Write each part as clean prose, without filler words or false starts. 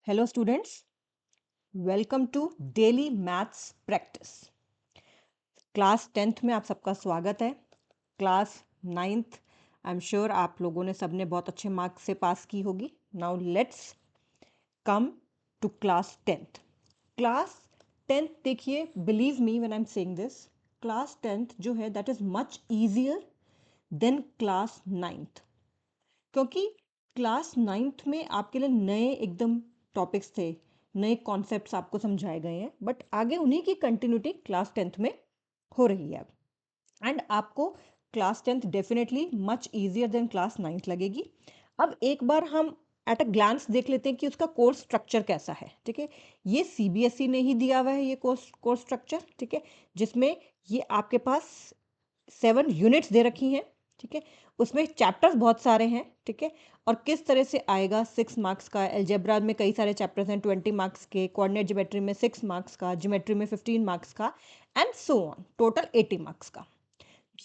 Hello students, welcome to daily maths practice. Class 10th में आप सबका स्वागत है। Class 9th I am sure आप लोगों ने सबने बहुत अच्छे मार्क्स से पास की होगी। Now let's come to class 10th। Class 10th देखिए, believe me when I am saying this, class 10th जो है that is much easier than class 9th, क्योंकि क्लास 9th में आपके लिए नए एकदम टॉपिक्स थे, नए कॉन्सेप्ट्स आपको समझाए गए हैं, बट आगे उन्हीं की कंटिन्यूटी क्लास 10th में हो रही है अब। एंड आपको class 10th definitely much easier than class 9th लगेगी। अब एक बार हम एट अ ग्लांस देख लेते हैं कि उसका कोर्स स्ट्रक्चर कैसा है। ठीक है, ये सीबीएसई ने ही दिया हुआ है ये कोर्स स्ट्रक्चर। ठीक है, जिसमें ये आपके पास 7 यूनिट्स दे रखी हैं। ठीक है, उसमें चैप्टर्स बहुत सारे हैं। ठीक है, और किस तरह से आएगा 6 मार्क्स का, अलजेब्रा में कई सारे चैप्टर्स हैं 20 मार्क्स के, कोऑर्डिनेट ज्योमेट्री में 6 मार्क्स का, ज्योमेट्री में 15 मार्क्स का, and so on, total 80 marks का।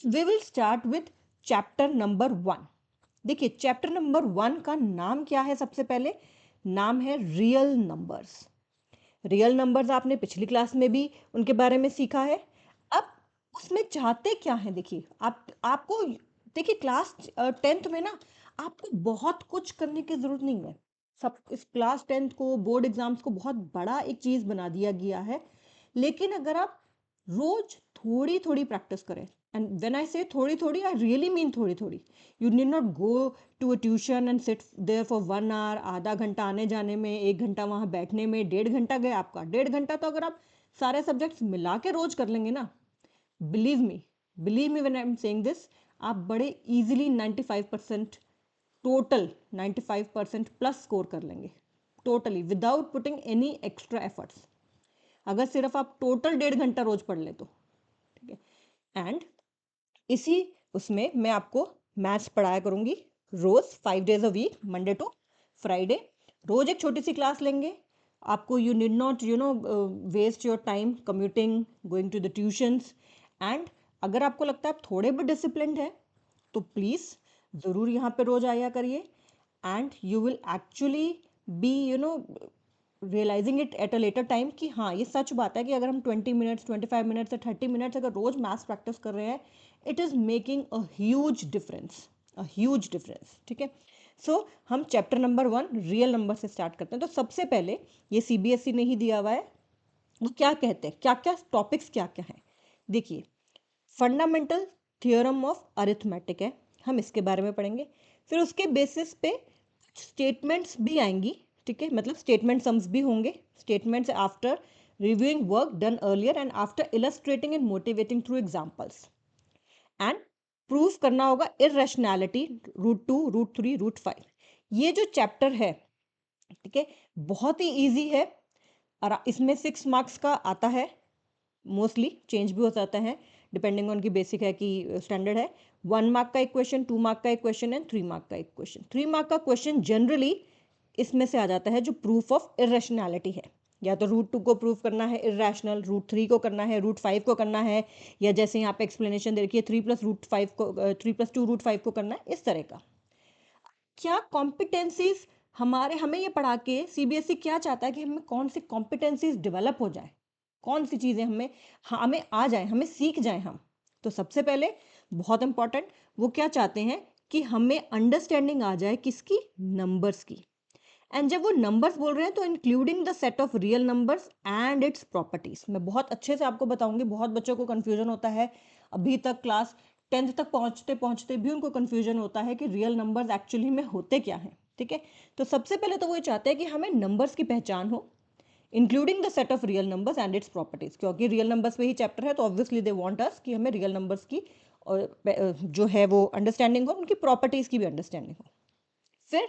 We will start with chapter number 1। देखिए, चैप्टर नंबर 1 का नाम क्या है? सबसे पहले नाम है रियल नंबर्स। रियल नंबर्स आपने पिछली क्लास में भी उनके बारे में सीखा है। अब उसमें चाहते क्या हैं, देखिए आपको देखिए क्लास 10th में ना आपको बहुत कुछ करने की जरूरत नहीं है। सब इस क्लास 10th को, बोर्ड एग्जाम्स को बहुत बड़ा एक चीज बना दिया गया है, लेकिन अगर आप रोज थोड़ी थोड़ी प्रैक्टिस करें, एंड व्हेन आई से थोड़ी थोड़ी आई रियली मीन थोड़ी थोड़ी, you need not go to a tuition and sit there for 1 hour, आधा घंटा आने जाने में, 1 घंटा वहां बैठने में, 1.5 घंटा गए आपका। 1.5 घंटा तो अगर आप सारे सब्जेक्ट्स मिला के रोज कर लेंगे ना, believe me, believe me when I am saying this, आप बड़े इजीली 95% टोटल 95% प्लस स्कोर कर लेंगे, totally without putting any extra efforts, अगर सिर्फ आप टोटल 1.5 घंटा रोज पढ़ ले तो। ठीक है, एंड इसी उसमें मैं आपको मैथ्स पढ़ाया करूंगी रोज 5 days a week, Monday to Friday. रोज एक छोटी सी क्लास लेंगे आपको। You need not waste your time commuting, going to the tuitions. And अगर आपको लगता है आप थोड़े भी डिसिप्लिन्ड है तो प्लीज़ ज़रूर यहाँ पे रोज आया करिए, and you will actually be realising it at a later time कि हाँ, ये सच बात है कि अगर हम 20 मिनट्स, 25 मिनट्स या 30 मिनट्स अगर रोज मैथ्स प्रैक्टिस कर रहे हैं, it is making a huge difference, a huge difference. ठीक है, सो हम चैप्टर नंबर 1 रियल नंबर से स्टार्ट करते हैं। तो सबसे पहले ये सीबीएसई ने ही दिया हुआ है, वो क्या कहते हैं, क्या क्या टॉपिक्स क्या क्या हैं। देखिए, फंडामेंटल थियोरम ऑफ अरिथमेटिक है, हम इसके बारे में पढ़ेंगे। फिर उसके बेसिस पे स्टेटमेंट्स भी आएंगी। ठीक है, मतलब स्टेटमेंट सम्स भी होंगे। Statements after reviewing work done earlier and after illustrating and motivating through examples, and proof करना होगा इरेशनैलिटी, रूट 2, रूट 3, रूट 5। ये जो चैप्टर है, ठीक है, बहुत ही इजी है, और इसमें 6 मार्क्स का आता है। मोस्टली चेंज भी हो जाता है डिपेंडिंग ऑन की बेसिक है कि स्टैंडर्ड है। 1 मार्क का एक क्वेश्चन, 2 मार्क का एक क्वेश्चन एंड 3 मार्क का एक क्वेश्चन। 3 मार्क का क्वेश्चन जनरली इसमें से आ जाता है जो प्रूफ ऑफ इरेशनैलिटी है, या तो रूट 2 को प्रूव करना है इरेशनल, रूट 3 को करना है, रूट 5 को करना है, या जैसे यहाँ पे एक्सप्लेनेशन दे रखी है 3+रूट 5 को, 3+2 रूट 5 को करना है, इस तरह का। क्या कॉम्पिटेंसीज हमें ये पढ़ा के सीबीएसई क्या चाहता है कि हमें कौन सी कॉम्पिटेंसीज डेवलप हो जाए, कौन सी चीज़ें हमें आ जाए, हमें सीख जाए हम। तो सबसे पहले बहुत इंपॉर्टेंट, वो क्या चाहते हैं कि हमें अंडरस्टैंडिंग आ जाए किसकी? नंबर्स की। एंड जब वो नंबर्स बोल रहे हैं तो including the set of real numbers and its properties. मैं बहुत अच्छे से आपको बताऊंगी, बहुत बच्चों को कंफ्यूजन होता है अभी तक, क्लास 10th तक पहुंचते पहुंचते भी उनको कंफ्यूजन होता है कि रियल नंबर्स एक्चुअली में होते क्या हैं। ठीक है, तो सबसे पहले तो वो चाहते हैं कि हमें नंबर्स की पहचान हो, including the set of real numbers and its properties, क्योंकि रियल नंबर्स पे ही चैप्टर है तो ऑब्वियसली दे वांट अस कि हमें रियल नंबर्स की और जो है वो अंडरस्टैंडिंग हो, उनकी प्रॉपर्टीज की भी अंडरस्टैंडिंग हो। फिर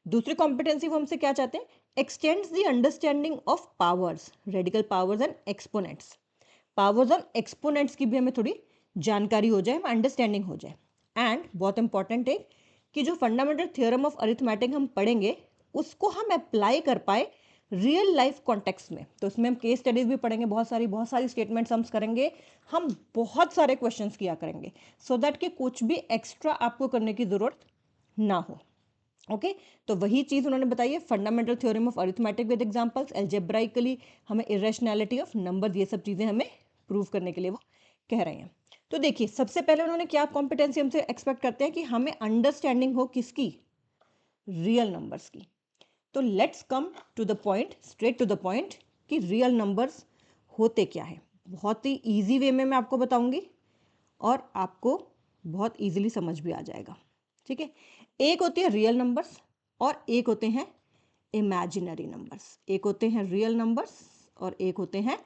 दूसरी कॉम्पिटेंसी वो हमसे क्या चाहते हैं? X tends the understanding of powers, radical powers and exponents. Powers और एक्सपोनेंट्स की भी हमें थोड़ी जानकारी हो जाए, हमें अंडरस्टैंडिंग हो जाए। एंड बहुत इंपॉर्टेंट है कि जो फंडामेंटल थ्योरम ऑफ अरिथमेटिक हम पढ़ेंगे उसको हम अप्लाई कर पाए रियल लाइफ कॉन्टेक्स्ट में। तो उसमें हम केस स्टडीज भी पढ़ेंगे, बहुत सारी स्टेटमेंट सम्स करेंगे, हम बहुत सारे क्वेश्चंस किया करेंगे, सो दैट कि कुछ भी एक्स्ट्रा आपको करने की जरूरत ना हो। ओके तो वही चीज़ उन्होंने बताई है, fundamental theorem of arithmetic with examples, algebraically हमें इरेशनैलिटी ऑफ नंबर, ये सब चीज़ें हमें प्रूव करने के लिए वो कह रहे हैं। तो देखिए सबसे पहले उन्होंने क्या कॉम्पिटेंसी हमसे एक्सपेक्ट करते हैं कि हमें अंडरस्टैंडिंग हो किसकी, रियल नंबर्स की। तो let's come to the point, straight to the point कि रियल नंबर्स होते क्या है। बहुत ही ईजी वे में मैं आपको बताऊंगी और आपको बहुत ईजिली समझ भी आ जाएगा। ठीक है, एक होती है रियल नंबर्स और एक होते हैं इमेजिनरी नंबर्स। एक होते हैं रियल नंबर्स और एक होते हैं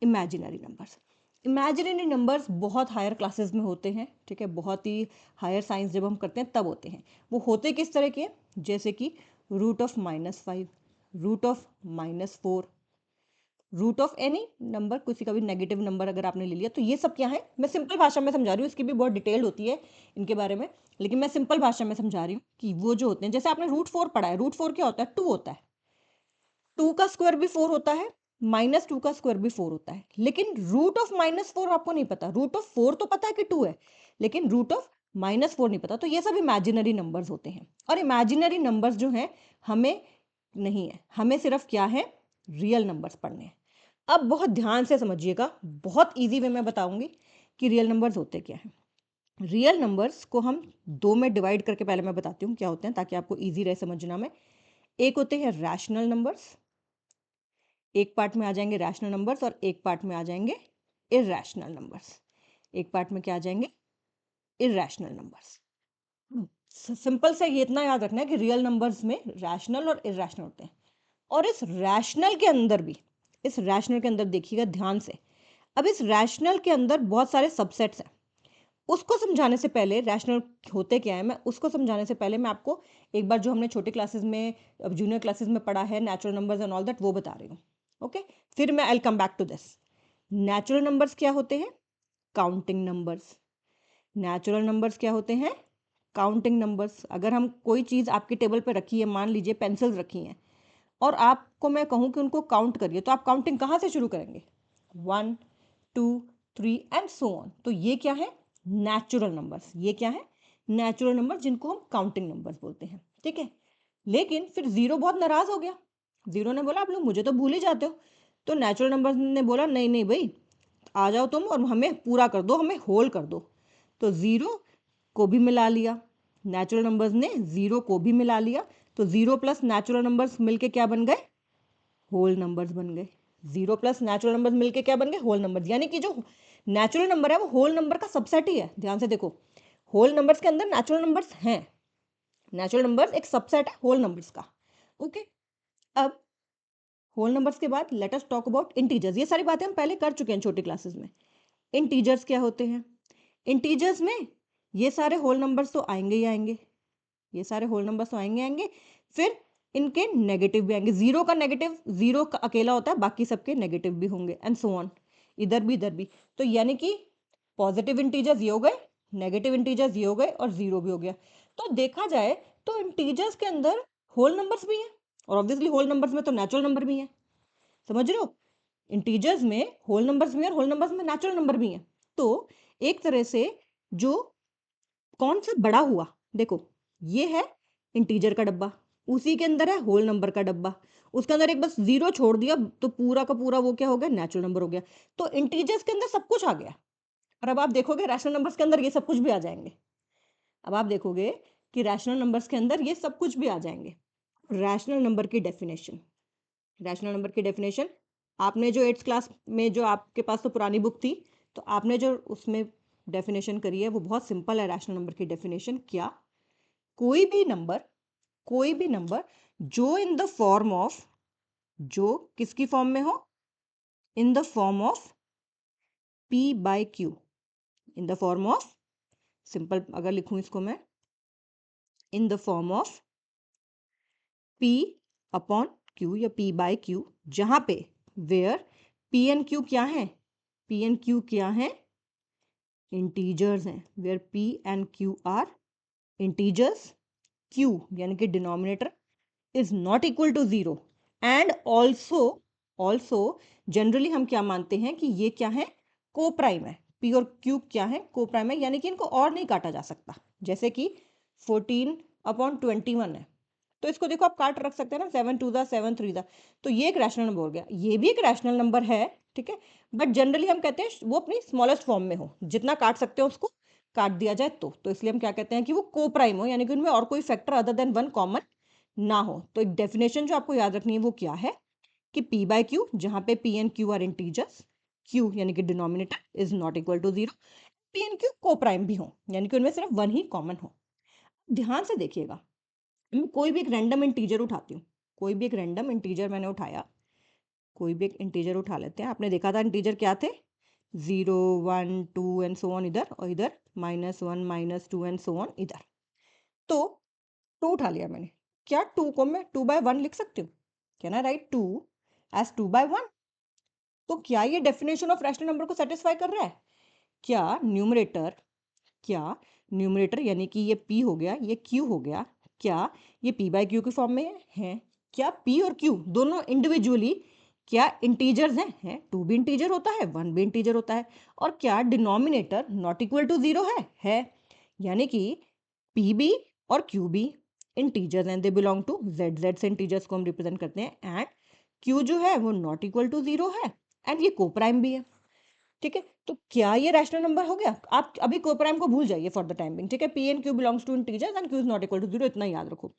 इमेजिनरी नंबर्स। इमेजिनरी नंबर्स बहुत हायर क्लासेस में होते हैं, ठीक है, बहुत ही हायर साइंस जब हम करते हैं तब होते हैं। वो होते किस तरह के, जैसे कि root of -5, root of -4, root of any number, किसी का भी नेगेटिव नंबर अगर आपने ले लिया, तो ये सब क्या है, मैं सिंपल भाषा में समझा रही हूँ, इसकी भी बहुत डिटेल होती है इनके बारे में, लेकिन मैं सिंपल भाषा में समझा रही हूँ कि वो जो होते हैं, जैसे आपने रूट 4 पढ़ा है, रूट 4 क्या होता है, 2 होता है, 2 का स्क्वायर भी 4 होता है, -2 का स्क्वायर भी 4 होता है, लेकिन रूट ऑफ -4 आपको नहीं पता। रूट ऑफ 4 तो पता है कि 2 है, लेकिन रूट ऑफ -4 नहीं पता। तो ये सब इमेजिनरी नंबर्स होते हैं, और इमेजिनरी नंबर्स जो हैं हमें नहीं है, हमें सिर्फ क्या है, रियल नंबर्स पढ़ने हैं। अब बहुत ध्यान से समझिएगा, बहुत इजी वे में बताऊंगी कि रियल नंबर्स होते क्या हैं। रियल नंबर्स को हम दो में डिवाइड करके पहले मैं बताती हूँ क्या होते हैं, ताकि आपको इजी रहे समझना में। एक होते हैं रैशनल नंबर्स, एक पार्ट में आ जाएंगे रैशनल नंबर्स और एक पार्ट में आ जाएंगे इरैशनल नंबर्स। एक पार्ट में क्या आ जाएंगे, इरैशनल नंबर्स। सिंपल से ये इतना याद रखना है कि रियल नंबर्स में रैशनल और इरैशनल होते हैं, और इस रैशनल के अंदर भी, इस रैशनल के अंदर देखिएगा ध्यान से, अब इस रैशनल के अंदर बहुत सारे सबसेट्स हैं। उसको समझाने से पहले, रैशनल होते क्या है, मैं उसको समझाने से पहले मैं आपको एक बार जो हमने छोटे क्लासेस में, जूनियर क्लासेस में पढ़ा है, natural numbers and all that, वो बता रही हूँ। ओके, फिर मैं I come back to this. Natural numbers क्या होते हैं, काउंटिंग नंबर्स। नेचुरल नंबर्स क्या होते हैं, काउंटिंग नंबर्स। अगर हम कोई चीज़ आपकी टेबल पे रखी है, मान लीजिए पेंसिल्स रखी हैं, और आपको मैं कहूँ कि उनको काउंट करिए, तो आप काउंटिंग कहाँ से शुरू करेंगे, 1 2 3 एंड सो ऑन। तो ये क्या है, नेचुरल नंबर्स। ये क्या है, नेचुरल नंबर, जिनको हम काउंटिंग नंबर्स बोलते हैं। ठीक है, लेकिन फिर जीरो बहुत नाराज हो गया। जीरो ने बोला आप लोग मुझे तो भूल ही जाते हो। तो नेचुरल नंबर्स ने बोला नहीं नहीं भाई, आ जाओ तुम और हमें पूरा कर दो, हमें होल कर दो। तो जीरो को भी मिला लिया, नेचुरल नंबर्स ने जीरो को भी मिला लिया। तो जीरो प्लस नेचुरल नंबर्स मिलके क्या बन गए, होल नंबर्स बन गए। जीरो प्लस नेचुरल नंबर्स मिलके क्या बन गए, होल नंबर्स। यानी कि जो नेचुरल नंबर है वो होल नंबर का सबसेट ही है। ध्यान से देखो, होल नंबर्स के अंदर नेचुरल नंबर्स हैं, नेचुरल नंबर्स एक सबसेट है होल नंबर्स का। ओके, अब होल नंबर्स के बाद let us talk about integers. ये सारी बातें हम पहले कर चुके हैं छोटी क्लासेस में। इंटीजर्स क्या होते हैं, इंटीजर्स में ये सारे होल नंबर्स तो आएंगे ही आएंगे, ये सारे होल नंबर्स तो आएंगे आएंगे, फिर इनके नेगेटिव भी आएंगे। जीरो का नेगेटिव, जीरो का अकेला होता है, बाकी सबके नेगेटिव भी होंगे एंड सो ऑन, इधर भी इधर भी। तो यानी कि पॉजिटिव इंटीजर्स ये हो गए, नेगेटिव इंटीजर्स ये हो गए, और जीरो भी हो गया। तो देखा जाए तो इंटीजर्स के अंदर होल नंबर्स भी हैं, और ऑब्वियसली होल नंबर्स में तो नेचुरल नंबर भी हैं। समझ रहे हो, इंटीजर्स में होल नंबर्स भी हैं और होल नंबर्स में नेचुरल नंबर भी हैं। तो एक तरह से जो कौन सा बड़ा हुआ, देखो ये है इंटीजर का डब्बा, उसी के अंदर है होल नंबर का डब्बा, उसके अंदर एक बस जीरो छोड़ दिया तो पूरा का पूरा वो क्या हो गया, नेचुरल नंबर हो गया। तो इंटीजर्स के अंदर सब कुछ आ गया। और अब आप देखोगे रैशनल नंबर्स के अंदर ये सब कुछ भी आ जाएंगे। अब आप देखोगे कि रैशनल नंबर्स के अंदर ये सब कुछ भी आ जाएंगे। रैशनल नंबर की डेफिनेशन, रैशनल नंबर की डेफिनेशन आपने जो 8th क्लास में, जो आपके पास तो पुरानी बुक थी, तो आपने जो उसमें डेफिनेशन करी है वो बहुत सिंपल है। रैशनल नंबर की डेफिनेशन क्या, कोई भी नंबर, कोई भी नंबर जो इन द फॉर्म ऑफ, जो किसकी फॉर्म में हो, in the form of p by q, in the form of, simple अगर लिखूं इसको मैं, in the form of p upon q या p बाय q, जहां पे वेयर p एंड q क्या है, p एंड q क्या है, इंटीजर्स हैं। Where p and q are integers, q यानी कि denominator is not equal to zero, and also generally हम क्या मानते हैं कि ये क्या है, को प्राइम है। p और q क्या है, को प्राइम है, यानी कि इनको और नहीं काटा जा सकता। जैसे कि 14 अपॉन 21 है। तो इसको देखो आप काट रख सकते हैं ना, 7 2 दा 7 3 दा, तो ये एक रैशनल नंबर हो गया, ये भी एक रैशनल नंबर है, ठीक है। बट जनरली हम कहते हैं वो अपनी स्मॉलेस्ट फॉर्म में हो, जितना काट सकते हो उसको काट दिया जाए तो इसलिए हम क्या कहते हैं कि वो को प्राइम हो, यानी कि उनमें और कोई फैक्टर अदर देन 1 कॉमन ना हो। तो एक डेफिनेशन जो आपको याद रखनी है वो क्या है कि p बाय क्यू, जहां पे p and q are integers, q यानी कि denominator is not equal to 0, p and q को प्राइम भी हो, यानी कि उनमें सिर्फ 1 ही कॉमन हो। ध्यान से देखिएगा, मैं कोई भी एक रैंडम इंटीजर उठाती हूँ, कोई भी एक रैंडम इंटीजर मैंने उठाया, कोई भी एक इंटीजर उठा लेते हैं। आपने देखा था इंटीजर क्या थे, 0 1 2 एंड सो ऑन इधर, और इधर -1 -2 एंड सो ऑन इधर। तो 2 उठा लिया मैंने, क्या 2 को मैं 2 बाय 1 लिख सकती हूँ? Can I write 2 as 2 by 1? तो क्या ये डेफिनेशन ऑफ रैशनल नंबर को सेटिस्फाई कर रहा है? क्या न्यूमरेटर यानी कि ये p हो गया, ये q हो गया, क्या ये p बाय q के फॉर्म में है? क्या p और q दोनों इंडिविजुअली क्या इंटीजर्स हैं? 2 भी इंटीजर होता है, 1 भी इंटीजर होता है। और क्या डिनोमिनेटर नॉट इक्वल टू 0 है? यानी कि p भी और q भी इंटीजर्स हैं, दे बिलोंग टू z से इंटीजर्स को हम रिप्रेजेंट करते हैं, एंड q जो है वो नॉट इक्वल टू 0 है, एंड ये को प्राइम भी है, ठीक है। तो क्या ये रैशनल नंबर हो गया? आप अभी कोप्राइम को भूल जाइए फॉर द टाइम बिंग, ठीक है। P and q belongs to integers and q is not equal to 0, इतना याद रखो।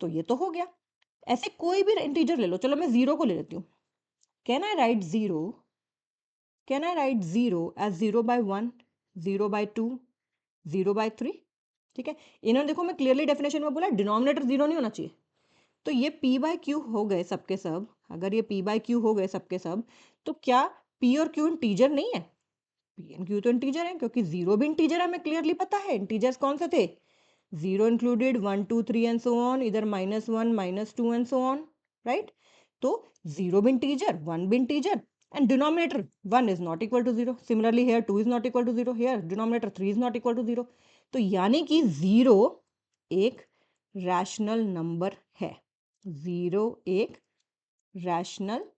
तो ये तो हो गया। ऐसे कोई भी इंटीजर ले लो, चलो मैं 0 को ले लेती हूँ। Can I write 0, can I write 0 as 0 by 1, 0 by 2, 0 by 3, ठीक है। इन्होंने देखो मैं क्लियरली डेफिनेशन में बोला डिनोमिनेटर 0 नहीं होना चाहिए। तो ये p बाय क्यू हो गए सबके सब, अगर ये p बाय क्यू हो गए सबके सब, तो क्या p और q इंटीजर नहीं है? p एंड q तो इंटीजर है, क्योंकि 0 भी इंटीजर है, हमें क्लियरली पता है। इंटीजर्स कौन से थे? 0 इंक्लूडेड, 1 2 3 एंड सो ऑन, इधर -1 -2 एंड सो ऑन, राइट। तो 0 भी इंटीजर, 1 भी integer, and denominator 1 is not equal to 0। Similarly here 2 is not equal to 0, here denominator 3 is not equal to 0। तो यानी कि 0 एक रैशनल नंबर है, 0 एक रैशनल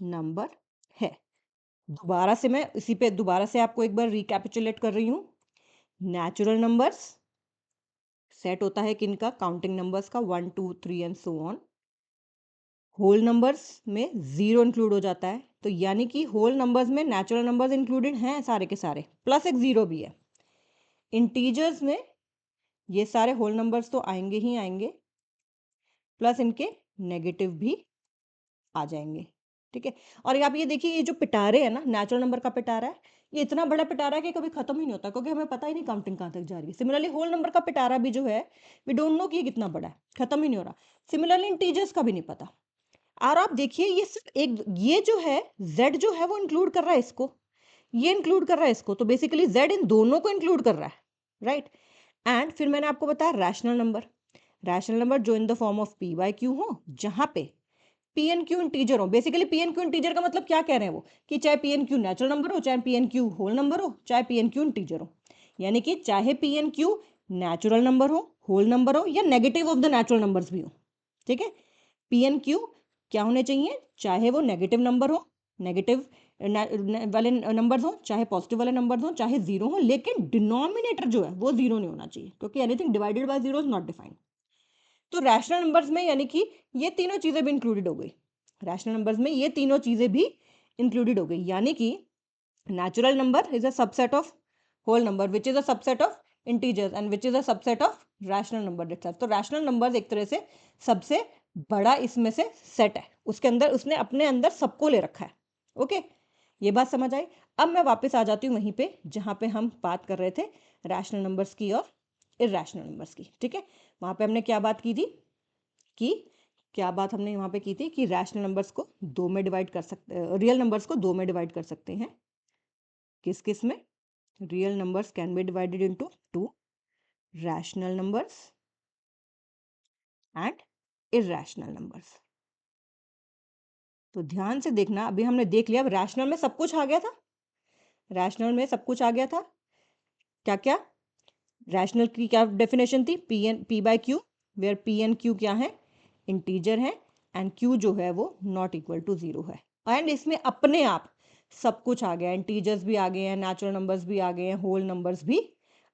नंबर है। दोबारा से मैं इसी पे दोबारा से आपको एक बार रिकैपिचुलेट कर रही हूँ। नेचुरल नंबर्स सेट होता है किनका? काउंटिंग नंबर्स का, 1 2 3 and so on. Whole numbers में 0 इंक्लूड हो जाता है, तो यानी कि होल नंबर्स में नेचुरल नंबर्स इंक्लूडेड हैं सारे के सारे, प्लस एक 0 भी है। इंटीजर्स में ये सारे होल नंबर्स तो आएंगे ही आएंगे, प्लस इनके नेगेटिव भी आ जाएंगे, ठीक है। और आप ये देखिए, ये जो पिटारे है ना, नेचुरल नंबर का पिटारा है, ये इतना बड़ा पिटारा है कि कभी खत्म ही नहीं होता, क्योंकि हमें पता ही नहीं काउंटिंग कहाँ तक जा रही है। सिमिलरली होल नंबर का पिटारा भी जो है, वी डोंट नो कि ये कितना बड़ा है, खत्म ही नहीं हो रहा। सिमिलरली इंटीजर्स का भी नहीं पता। और आप देखिए ये सिर्फ एक, ये जो है z जो है वो इंक्लूड कर रहा है इसको, ये इंक्लूड कर रहा है इसको, तो बेसिकली z इन दोनों को इंक्लूड कर रहा है, राइट। एंड फिर मैंने आपको बताया रैशनल नंबर, रैशनल नंबर जो in the form of p by q हो, जहां पे पी एन क्यू इंटीजर हो। Basically p and q integer का मतलब क्या कह रहे हैं वो, कि चाहे p and q natural number हो, चाहे p and q whole number हो, चाहे पी एन क्यू इंटीजर हो, यानी कि चाहे p and q natural number हो, होल नंबर हो, या negative of the natural numbers भी हो, ठीक है। पी एन क्यू क्या होने चाहिए? चाहे वो नेगेटिव नंबर हो, नेगेटिव वाले नंबर्स हो, चाहे पॉजिटिव वाले नंबर्स हो, चाहे जीरो हो, लेकिन डिनोमिनेटर जो है वो जीरो नहीं होना चाहिए, क्योंकि anything divided by zero is not defined. तो रैशनल नंबर्स में यानी कि ये तीनों चीजें भी इंक्लूडेड हो गई, रैशनल नंबर्स में ये तीनों चीजें भी इंक्लूडेड हो गई, यानी कि natural number is a subset of whole number which is a subset of integers and which is a subset of rational number itself. तो रैशनल नंबर्स एक तरह से सबसे बड़ा इसमें से सेट है, उसके अंदर उसने अपने अंदर सबको ले रखा है। ओके, ये बात समझ आई। अब मैं वापस आ जाती हूँ वहीं पे जहाँ पे हम बात कर रहे थे रैशनल नंबर्स की और इरैशनल नंबर्स की, ठीक है। वहाँ पे हमने क्या बात की थी कि क्या बात हमने वहाँ पे की थी कि रैशनल नंबर्स को दो में डिवाइड कर सकते, रियल नंबर्स को दो में डिवाइड कर सकते हैं। किस किस में? Real numbers can be divided into two, rational numbers and irrational numbers. तो ध्यान से देखना, अभी हमने देख लिया, अब रैशनल में सब कुछ आ गया था, रैशनल में सब कुछ आ गया था। क्या क्या? रैशनल की क्या डेफिनेशन थी? P by q, where p and q क्या है? इंटीजर है, एंड क्यू जो है वो नॉट इक्वल टू 0 है। एंड इसमें अपने आप सब कुछ आ गया, इंटीजर्स भी आ गए हैं, नेचुरल नंबर्स भी आ गए हैं, होल नंबर्स भी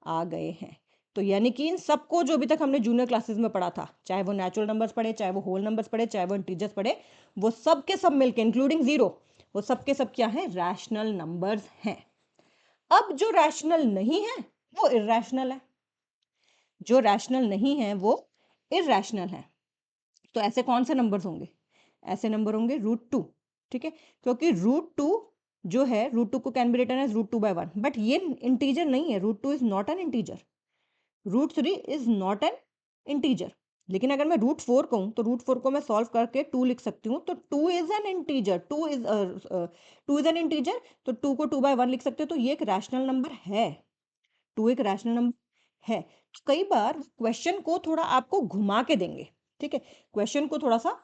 आ गए हैं। तो यानी कि इन सबको जो अभी तक हमने जूनियर क्लासेस में पढ़ा था, चाहे वो नेचुरल नंबर्स पढ़े, चाहे वो होल नंबर्स पढ़े, चाहे वो इंटीजर्स पढ़े, वो सब के सब मिलके इंक्लूडिंग जीरो, वो सब के सब क्या है, रैशनल नंबर्स हैं। अब जो रैशनल नहीं है वो इरैशनल है, जो रैशनल नहीं है वो इरैशनल है। तो ऐसे कौन से नंबर्स होंगे, ऐसे नंबर होंगे √2, ठीक है, क्योंकि √2 जो है, √2 को can be written as √2/1, but ये इंटीजर नहीं है, √2 is not an integer, √3 is not an integer. लेकिन अगर मैं √4 कहूँ तो √4 को मैं सॉल्व करके 2 लिख सकती हूँ, तो 2 is an integer, 2 is an integer, तो 2 को 2/1 लिख सकते हो, तो ये एक रैशनल नंबर है, 2 एक रैशनल नंबर है। कई बार क्वेश्चन को थोड़ा आपको घुमा के देंगे, ठीक है, क्वेश्चन को थोड़ा सा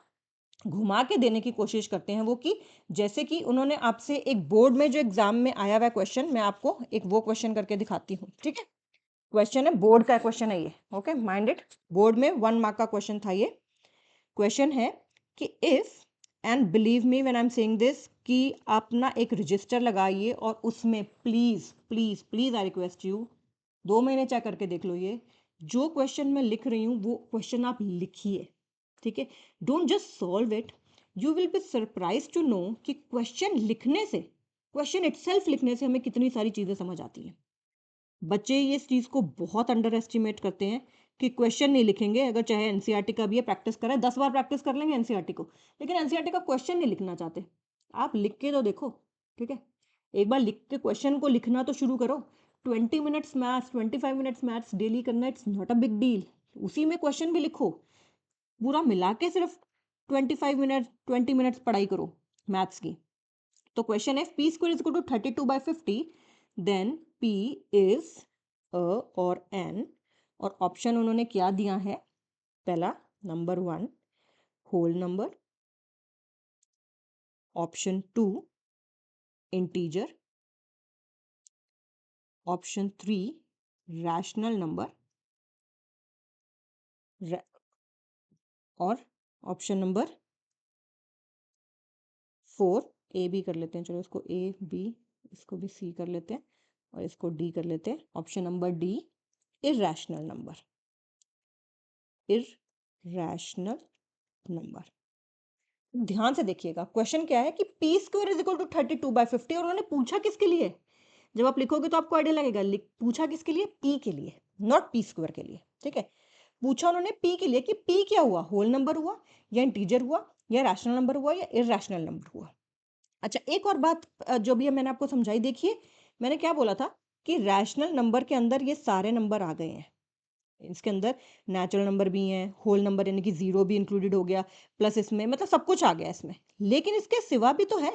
घुमा के देने की कोशिश करते हैं वो, कि जैसे कि उन्होंने आपसे एक बोर्ड में जो एग्जाम में आया हुआ क्वेश्चन, मैं आपको एक वो क्वेश्चन करके दिखाती हूँ, ठीक है, क्वेश्चन है, बोर्ड का क्वेश्चन है ये, ओके, माइंडेड, बोर्ड में 1 मार्क का क्वेश्चन था ये। क्वेश्चन है कि if, and believe me when I am saying this, कि आप ना एक रजिस्टर लगाइए और उसमें please please please I request you 2 महीने चेक करके देख लो, ये जो क्वेश्चन मैं लिख रही हूँ वो क्वेश्चन आप लिखिए, ठीक है, don't just solve it, you will be surprise to know कि क्वेश्चन लिखने से, क्वेश्चन इटसेल्फ लिखने से हमें कितनी सारी चीजें समझ आती हैं। बच्चे ये इस चीज़ को बहुत अंडर एस्टिमेट करते हैं कि क्वेश्चन नहीं लिखेंगे, अगर चाहे एनसीईआरटी का भी है, प्रैक्टिस करें, 10 बार प्रैक्टिस कर लेंगे एनसीईआरटी को, लेकिन एनसीईआरटी का क्वेश्चन नहीं लिखना चाहते। आप लिख के तो देखो, ठीक है, एक बार लिख के क्वेश्चन को लिखना तो शुरू करो। 20 minutes maths, 25 minutes maths daily करना, it's not a big deal, उसी में क्वेश्चन भी लिखो, पूरा मिला के सिर्फ 25 मिनट 20 मिनट्स पढ़ाई करो मैथ्स की। तो क्वेश्चन है, p square is equal to 32/50, then p is a और एन, और ऑप्शन उन्होंने क्या दिया है, पहला number 1 whole number, option 2 integer, option 3 rational number, और ऑप्शन नंबर 4, ए बी कर लेते हैं, चलो इसको ए बी, इसको भी सी कर लेते हैं, और इसको डी कर लेते हैं, option number D irrational number, irrational number. ध्यान से देखिएगा, क्वेश्चन क्या है कि p square is equal to 32/50, और उन्होंने पूछा किसके लिए, जब आप लिखोगे तो आपको आइडिया लगेगा, पूछा किसके लिए, पी के लिए, नॉट पी स्क्वायर के लिए, ठीक है, पूछा उन्होंने पी के लिए कि पी क्या हुआ, होल नंबर हुआ, या इंटीजर हुआ, या रैशनल नंबर हुआ, या इरैशनल नंबर हुआ। अच्छा, एक और बात जो भी मैंने आपको समझाई, देखिए मैंने क्या बोला था कि रैशनल नंबर के अंदर ये सारे नंबर आ गए हैं, इसके अंदर नेचुरल नंबर भी हैं, होल नंबर यानी कि जीरो भी इंक्लूडेड हो गया, प्लस इसमें मतलब सब कुछ आ गया इसमें, लेकिन इसके सिवा भी तो है,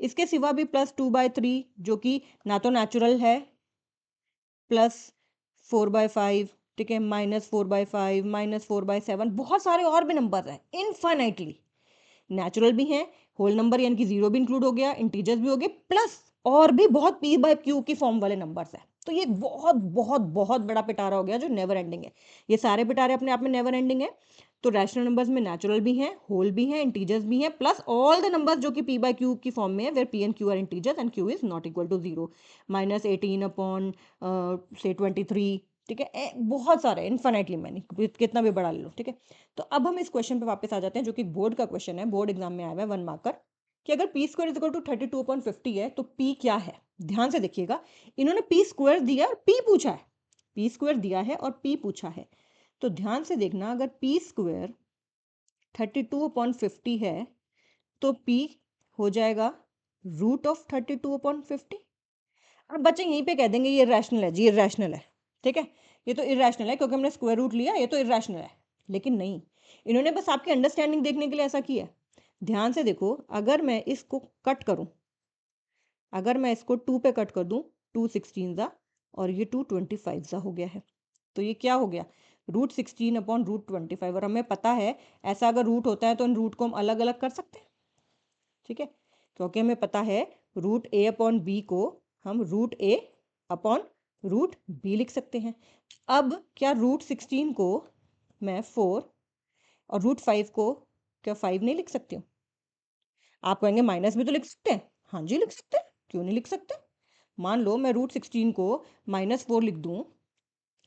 इसके सिवा भी +2/3 जो कि ना तो नेचुरल है, +4/5, ठीक है, -4/5, -4/7, बहुत सारे और भी नंबर हैं इनफाइनाइटली, नेचुरल भी हैं, होल नंबर यानी कि जीरो भी इंक्लूड हो गया, इंटीजर्स भी हो गए, प्लस और भी बहुत p/q की फॉर्म वाले नंबर्स हैं। तो ये बहुत बहुत बहुत बड़ा पिटारा हो गया जो नेवर एंडिंग है, ये सारे पिटारे अपने आप में नेवर एंडिंग है। तो रैशनल नंबर्स में नेचुरल भी हैं, होल भी हैं, इंटीजर्स भी हैं, प्लस ऑल द नंबर्स जो कि p/q की फॉर्म में है, where p and q are integers and q is not equal to 0, -18/23, ठीक है, बहुत सारे इन्फिनिटली मैनी, कितना भी बड़ा ले लो, ठीक है। तो अब हम इस क्वेश्चन पे वापस आ जाते हैं, जो कि बोर्ड का क्वेश्चन है, बोर्ड एग्जाम में आया हुआ है 1 मार्कर, कि अगर p square is equal to 32/50 है तो पी क्या है। ध्यान से देखिएगा, इन्होंने पी स्क्वायर दिया और पी पूछा है, पी स्क्वायर दिया है और पी पूछा है, तो ध्यान से देखना, अगर पी स्क्वायर 32/50 है तो पी हो जाएगा √32/50। अब बच्चे यहीं पे कह देंगे ये रैशनल है जी, इरैशनल है, ठीक है, ये तो इरैशनल है क्योंकि हमने स्क्वायर रूट लिया, ये तो इरैशनल है, लेकिन नहीं, इन्होंने बस आपकी अंडरस्टैंडिंग देखने के लिए ऐसा किया। ध्यान से देखो, अगर मैं इसको कट करूं, अगर मैं इसको 2 पे कट कर दूं, 2 16 ज़ा, और ये 2 25 ज़ा हो गया है, तो ये क्या हो गया, √16/√25, और हमें पता है ऐसा अगर रूट होता है तो इन रूट को हम अलग अलग कर सकते हैं, ठीक है, क्योंकि हमें पता है √a/b को हम √a/√b लिख सकते हैं। अब क्या √16 को मैं 4 और √5 को क्या 5 नहीं लिख सकती हूँ। आप कहेंगे माइनस भी तो लिख सकते हैं, हाँ जी लिख सकते हैं, क्यों नहीं लिख सकते। मान लो मैं √16 को -4 लिख दूँ,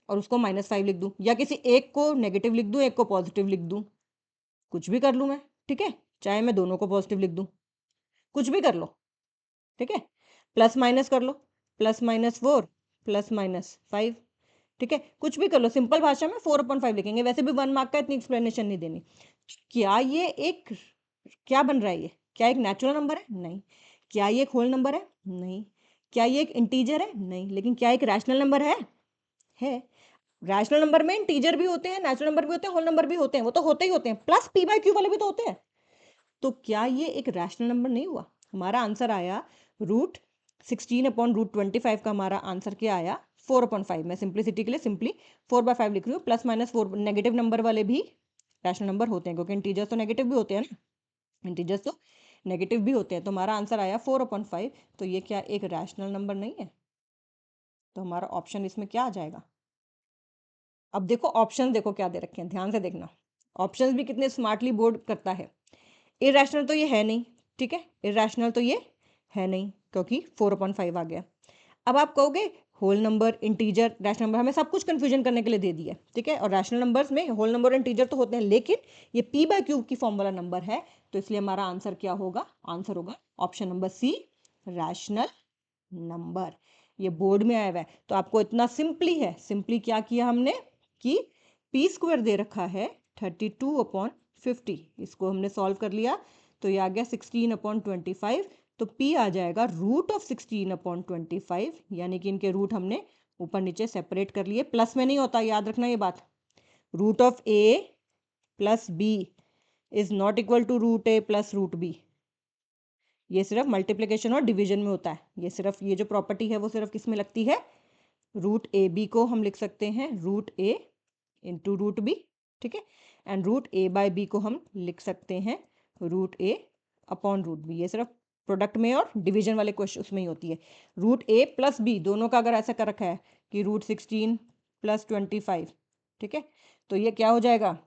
और उसको -5 लिख दूं, या किसी एक को नेगेटिव लिख दूं, एक को पॉजिटिव लिख दूं, कुछ भी कर लूं मैं, ठीक है। चाहे मैं दोनों को पॉजिटिव लिख दूं, कुछ भी कर लो, ठीक है। प्लस माइनस कर लो, +-4 +-5, ठीक है। कुछ भी कर लो, सिंपल भाषा में 4/5 लिखेंगे। वैसे भी 1 मार्क का, इतनी एक्सप्लेनेशन नहीं देनी। क्या ये एक, क्या बन रहा है ये? क्या एक नेचुरल नंबर है? नहीं। क्या ये एक होल नंबर है? नहीं। क्या ये एक इंटीजर है? नहीं। लेकिन क्या एक रैशनल नंबर है? है। रैशनल नंबर में इंटीजर भी होते हैं, नेचुरल नंबर भी होते हैं, होल नंबर भी होते हैं, वो तो होते ही होते हैं, प्लस p/q वाले भी तो होते हैं। तो क्या ये एक रैशनल नंबर नहीं हुआ? हमारा आंसर आया √16/√25 का हमारा आंसर क्या आया? 4/5। मैं सिंप्लिसिटी के लिए सिंपली 4/5 लिख रही हूँ। +-4 नेगेटिव नंबर वाले भी रैशनल नंबर होते हैं, क्योंकि इंटीजर्स तो नेगेटिव भी होते हैं ना, इंटीजर्स तो नेगेटिव भी होते हैं। तो हमारा आंसर आया 4/5। तो ये क्या एक रैशनल नंबर नहीं है? तो हमारा ऑप्शन इसमें क्या आ जाएगा? अब देखो ऑप्शन, देखो क्या दे रखे हैं, ध्यान से देखना। ऑप्शंस भी कितने स्मार्टली बोर्ड करता है। इरेशनल तो ये है नहीं, ठीक है, इरेशनल तो ये है नहीं, क्योंकि 4/5 आ गया। अब आप कहोगे whole number, integer, rational number, हमें सब कुछ कंफ्यूजन करने के लिए दे दिया, ठीक है। और रैशनल नंबर्स में होल नंबर और इंटीजर तो होते हैं, लेकिन ये p/q की फॉर्म वाला नंबर है, तो इसलिए हमारा आंसर क्या होगा? आंसर होगा option number C, rational number. ये बोर्ड में आया हुआ है, तो आपको इतना सिंपली है, सिंपली क्या किया हमने कि p² दे रखा है 32/50, इसको हमने सॉल्व कर लिया, तो ये आ गया 16/25। तो p आ जाएगा √16/25, यानी कि इनके रूट हमने ऊपर नीचे सेपरेट कर लिए। प्लस में नहीं होता, याद रखना ये बात। √a + b is not equal to √a + √b। ये सिर्फ मल्टीप्लिकेशन और डिवीजन में होता है। ये सिर्फ, ये जो प्रॉपर्टी है वो सिर्फ किस में लगती है? √ab को हम लिख सकते हैं √a इंटू √b, ठीक है। एंड √a/b को हम लिख सकते हैं √a/√b। ये सिर्फ प्रोडक्ट में और डिवीजन वाले क्वेश्चन उसमें ही होती है। √a + b दोनों का अगर ऐसा कर रखा है कि √16 + 25, ठीक है, तो ये क्या हो जाएगा?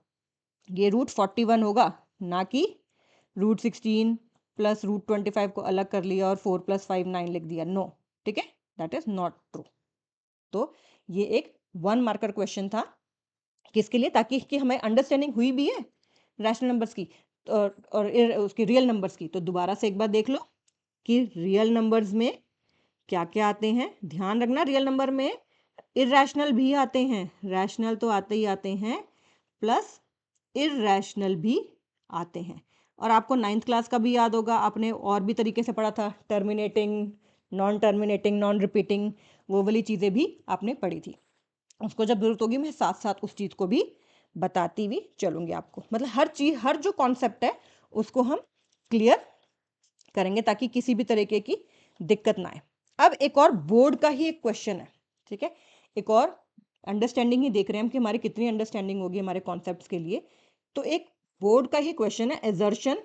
ये √41 होगा, ना कि √16 + √25 को अलग कर लिया और 4 + 5 9 लिख दिया। नो, ठीक है, दैट इज नॉट ट्रू। तो ये एक 1 मार्कर क्वेश्चन था, किसके लिए? ताकि कि हमें अंडरस्टैंडिंग हुई भी है रैशनल नंबर्स की और उसकी रियल नंबर्स की। तो दोबारा से एक बार देख लो कि रियल नंबर्स में क्या क्या आते हैं। ध्यान रखना, रियल नंबर में इरेशनल भी आते हैं, रैशनल तो आते ही आते हैं, प्लस इरेशनल भी आते हैं। और आपको 9th क्लास का भी याद होगा, आपने और भी तरीके से पढ़ा था, टर्मिनेटिंग, नॉन रिपीटिंग, वो वाली चीज़ें भी आपने पढ़ी थी। उसको जब जरूरत होगी मैं साथ साथ उस चीज़ को भी बताती हुई चलूंगी आपको। मतलब हर चीज़, हर जो कॉन्सेप्ट है उसको हम क्लियर करेंगे, ताकि किसी भी तरीके की दिक्कत ना आए। अब एक और बोर्ड का ही एक क्वेश्चन है, ठीक है, एक और अंडरस्टैंडिंग ही देख रहे हैं हम कि हमारी कितनी अंडरस्टैंडिंग होगी हमारे कॉन्सेप्ट्स के लिए। तो एक बोर्ड का ही क्वेश्चन है एजर्शन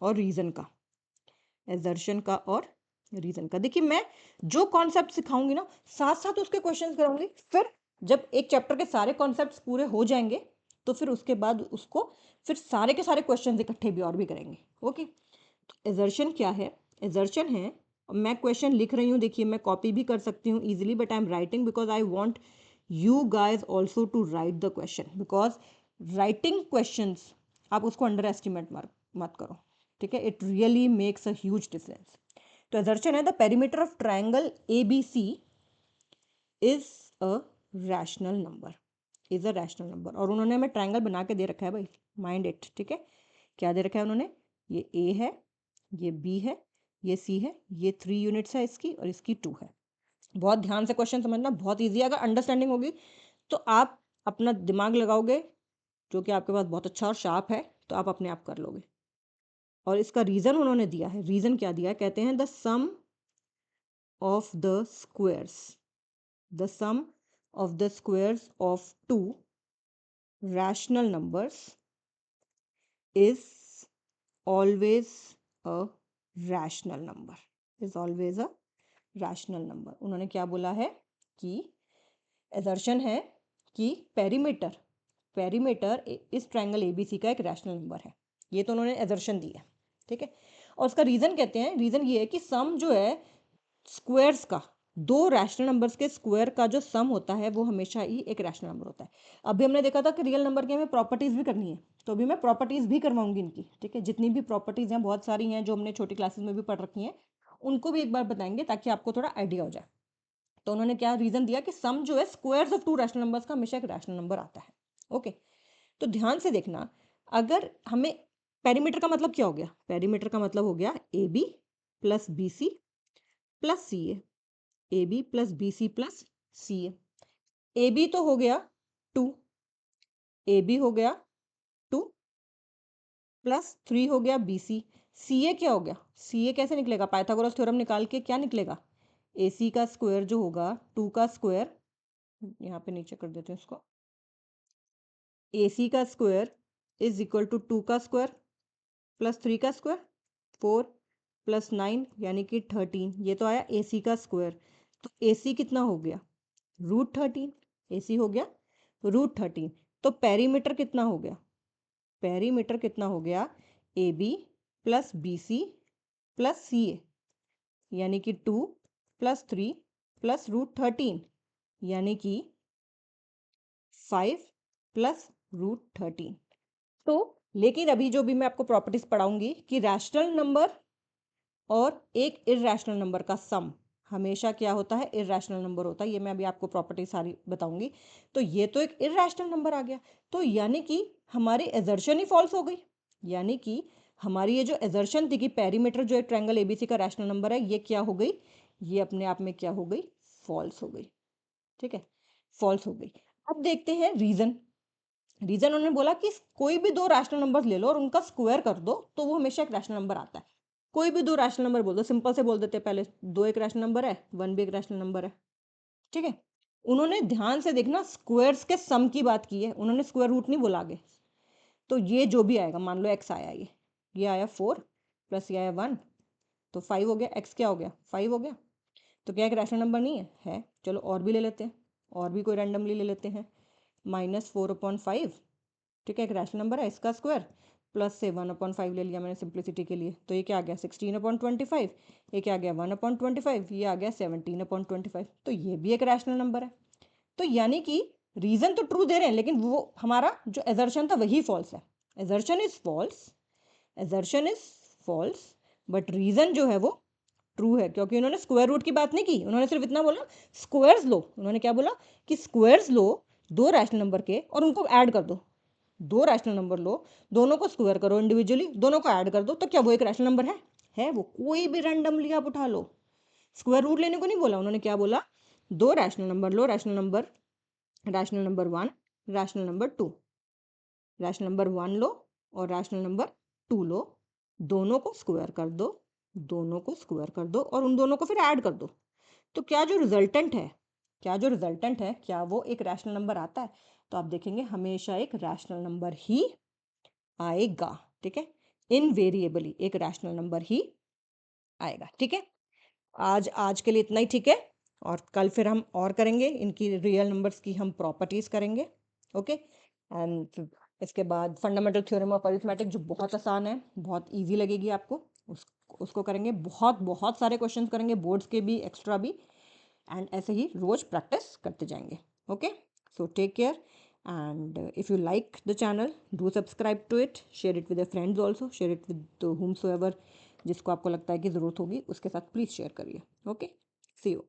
और रीजन का, एजर्शन का और रीजन का। देखिए मैं जो कॉन्सेप्ट सिखाऊंगी ना, साथ साथ उसके क्वेश्चंस कराऊंगी। फिर जब एक चैप्टर के सारे कॉन्सेप्ट्स पूरे हो जाएंगे, तो फिर उसके बाद उसको फिर सारे के सारे क्वेश्चंस इकट्ठे भी और भी करेंगे। ओके, एजर्शन क्या है? एजर्शन है, मैं क्वेश्चन लिख रही हूँ, देखिए मैं कॉपी भी कर सकती हूँ easily, but I am writing because I want you guys also to write the question, because writing questions आप उसको अंडर एस्टिमेट मत करो, ठीक है, it really makes a huge difference. तो एजर्शन है the perimeter of triangle ABC is a rational number, is a rational number. और उन्होंने हमें ट्राइंगल बना के दे रखा है भाई, माइंड इट, ठीक है। क्या दे रखा है उन्होंने? ये A है, ये B है, ये C है, ये 3 यूनिट्स है इसकी, और इसकी 2 है। बहुत ध्यान से क्वेश्चन समझना, बहुत ईजी है। अगर अंडरस्टैंडिंग होगी तो आप अपना दिमाग लगाओगे, जो कि आपके पास बहुत अच्छा और शार्प है, तो आप अपने आप कर लोगे। और इसका रीज़न उन्होंने दिया है, रीज़न क्या दिया है? कहते हैं the sum of the squares, the sum of the squares of 2 rational numbers is always a rational number, is always a rational number। उन्होंने क्या बोला है कि assertion है कि पेरीमीटर, पेरीमीटर इस ट्रायंगल ABC का एक रैशनल नंबर है। ये तो उन्होंने assertion दी है, ठीक है। और उसका रीज़न कहते हैं, रीज़न ये है कि सम जो है स्क्वायर्स का, दो रैशनल नंबर्स के स्क्वायर का जो सम होता है वो हमेशा ही एक रैशनल नंबर होता है। अभी हमने देखा था कि रियल नंबर की हमें प्रॉपर्टीज भी करनी है, तो अभी मैं प्रॉपर्टीज भी करवाऊंगी इनकी, ठीक है। जितनी भी प्रॉपर्टीज हैं, बहुत सारी हैं जो हमने छोटी क्लासेस में भी पढ़ रखी हैं, उनको भी एक बार बताएंगे ताकि आपको थोड़ा आइडिया हो जाए। तो उन्होंने क्या रीजन दिया कि सम जो है squares of to rational numbers का हमेशा एक रैशनल नंबर आता है। ओके, तो ध्यान से देखना, अगर हमें पेरीमीटर का मतलब क्या हो गया, पेरीमीटर का मतलब हो गया A B plus B C plus C A B plus B C plus C A B तो हो गया 2, ए बी हो गया 2 प्लस 3 हो गया बी सी। सी ए क्या हो गया, सी ए कैसे निकलेगा, पाइथागोरस थ्योरम निकाल के क्या निकलेगा, ए सी का स्क्वायर जो होगा 2 का स्क्वायर, यहाँ पे नीचे कर देते हैं इसको, ए सी का स्क्वायर इज इक्वल टू 2 का स्क्वायर प्लस 3 का स्क्वायर, 4 प्लस 9 यानी कि 13, ये तो आया ए सी का स्क्वायर। तो ए सी कितना हो गया, √13, ए सी हो गया √13। तो पेरीमीटर कितना हो गया, पेरीमीटर कितना हो गया, A B plus B C plus C A, यानी कि 2 प्लस 3 प्लस √13, यानी कि 5 प्लस √13। तो लेकिन अभी जो भी मैं आपको प्रॉपर्टीज पढ़ाऊंगी कि रैशनल नंबर और एक इररैशनल नंबर का सम हमेशा क्या होता है, इररैशनल नंबर होता है। ये मैं अभी आपको प्रॉपर्टी सारी बताऊंगी। तो ये तो एक इररैशनल नंबर आ गया, तो यानी कि हमारी एजर्शन ही फॉल्स हो गई। यानी कि हमारी ये जो एजर्शन थी कि पेरीमीटर जो एक ट्रायंगल एबीसी का रैशनल नंबर है, ये क्या हो गई, ये अपने आप में क्या हो गई, फॉल्स हो गई। ठीक है, फॉल्स हो गई। अब देखते हैं रीजन। रीजन उन्होंने बोला कि कोई भी दो रैशनल नंबर ले लो और उनका स्क्वायर कर दो तो वो हमेशा एक रैशनल नंबर आता है। कोई भी दो रैशनल नंबर बोल दो, सिंपल से बोल देते हैं पहले, 2 एक रैशनल नंबर है, 1 भी एक रैशनल नंबर है। ठीक है, उन्होंने ध्यान से देखना स्क्वायर्स के सम की बात की है, उन्होंने स्क्वायर रूट नहीं बोला आगे। तो ये जो भी आएगा, मान लो एक्स आया, ये आया 4 प्लस ये आया 1, तो 5 हो गया। एक्स क्या हो गया, 5 हो गया। तो क्या एक रैशनल नंबर नहीं है, चलो और भी ले लेते हैं, और भी कोई रैंडमली ले लेते हैं। -4/5, ठीक है, एक रैशनल नंबर है, इसका स्क्वायर प्लस से 1/5 ले लिया मैंने सिंप्लिसिटी के लिए, तो ये क्या आ गया 16/25, ये क्या आ गया 1/25, ये आ गया 17/25। तो ये भी एक रैशनल नंबर है। तो यानी कि रीजन तो ट्रू दे रहे हैं, लेकिन वो हमारा जो एजर्शन था वही फॉल्स है। Assertion is false, assertion is false, but reason जो है वो ट्रू है, क्योंकि उन्होंने स्क्वायर रूट की बात नहीं की, उन्होंने सिर्फ इतना बोला स्क्वायर्स लो। उन्होंने क्या बोला कि स्क्वायर्स लो दो रैशनल नंबर के और उनको ऐड कर दो। दो रैशनल नंबर लो, दोनों को स्क्वायर करो इंडिविजुअली, दोनों को ऐड कर दो, तो क्या वो एक रैशनल नंबर है वो कोई भी रैंडमली आप उठा लो। स्क्वायर रूट लेने को नहीं बोला उन्होंने, क्या बोला, दो रैशनल नंबर लो, rational number 1, rational number 2, rational number 1 लो और रैशनल नंबर 2 लो, दोनों को स्क्वायर कर दो, दोनों को स्क्वायर कर दो और उन दोनों को फिर ऐड कर दो। तो क्या जो रिजल्टेंट है, क्या वो एक रैशनल नंबर आता है, तो आप देखेंगे हमेशा एक रैशनल नंबर ही आएगा। ठीक है, इनवेरिएबली एक रैशनल नंबर ही आएगा। ठीक है, आज आज के लिए इतना ही, ठीक है। और कल फिर हम और करेंगे, इनकी रियल नंबर्स की हम प्रॉपर्टीज करेंगे। ओके, एंड इसके बाद फंडामेंटल थ्योरम ऑफ अरिथमेटिक जो बहुत आसान है, बहुत इजी लगेगी आपको, उसको करेंगे। बहुत बहुत सारे क्वेश्चंस करेंगे, बोर्ड्स के भी, एक्स्ट्रा भी, एंड ऐसे ही रोज प्रैक्टिस करते जाएंगे। Okay, so take care, and if you like the channel, do subscribe to it, share it with your friends also, share it with whomsoever जिसको आपको लगता है कि ज़रूरत होगी उसके साथ प्लीज़ शेयर करिए। Okay, see you.